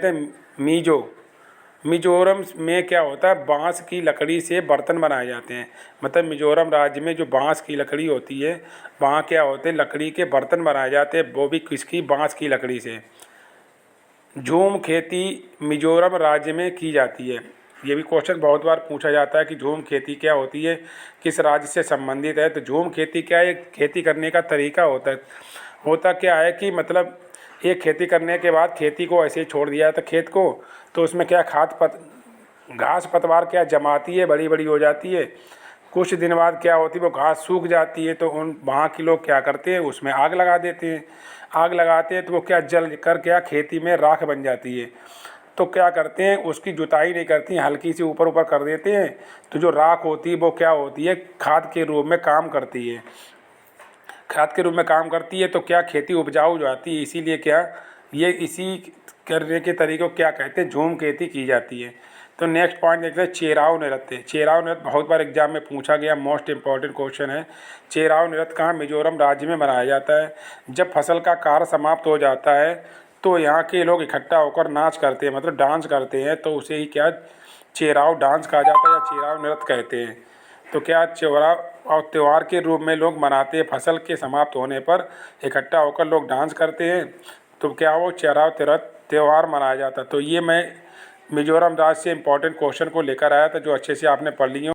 Meso. Mizoram में क्या होता है, बांस की लकड़ी से बर्तन बनाए जाते हैं। मतलब मिजोरम राज्य में जो बांस की लकड़ी होती है, वहाँ क्या होते हैं, लकड़ी के बर्तन बनाए जाते हैं, वो भी किसकी, बांस की लकड़ी से। झूम खेती मिजोरम राज्य में की जाती है। ये भी क्वेश्चन बहुत बार पूछा जाता है कि झूम खेती क्या होती है, किस राज्य से संबंधित है। तो झूम खेती क्या है, खेती करने का तरीका होता है। होता क्या है कि मतलब एक खेती करने के बाद खेती को ऐसे ही छोड़ दिया जाता खेत को, तो उसमें क्या घास पतवार क्या जमाती है, बड़ी बड़ी हो जाती है। कुछ दिन बाद क्या होती है, वो घास सूख जाती है, तो उन वहाँ के लोग क्या करते हैं, उसमें आग लगा देते हैं। आग लगाते हैं तो वो क्या जल कर क्या खेती में राख बन जाती है। तो क्या करते हैं, उसकी जुताई नहीं करती हैं, हल्की सी ऊपर ऊपर कर देते हैं। तो जो राख होती है वो क्या होती है, खाद के रूप में काम करती है। खाद के रूप में काम करती है तो क्या खेती उपजाऊ हो जाती है। इसीलिए क्या, ये इसी करने के तरीक़े को क्या कहते हैं, झूम खेती की जाती है। तो नेक्स्ट पॉइंट देखते हैं, चेराव नृत्य। चेराव नृत्य बहुत बार एग्जाम में पूछा गया, मोस्ट इंपॉर्टेंट क्वेश्चन है। चेराव नृत्य कहाँ, मिजोरम राज्य में मनाया जाता है। जब फसल का कार्य समाप्त हो जाता है तो यहाँ के लोग इकट्ठा होकर नाच करते हैं, मतलब डांस करते हैं। तो उसे ही क्या चेराव डांस कहा जाता है या चेराव नृत्य कहते हैं। तो क्या चेराव और त्यौहार के रूप में लोग मनाते हैं, फसल के समाप्त होने पर इकट्ठा होकर लोग डांस करते हैं। तो क्या वो चेराव त्यौहार मनाया जाता है। तो ये मैं मिजोरम राज्य से इम्पोर्टेंट क्वेश्चन को लेकर आया था, जो अच्छे से आपने पढ़ लिए।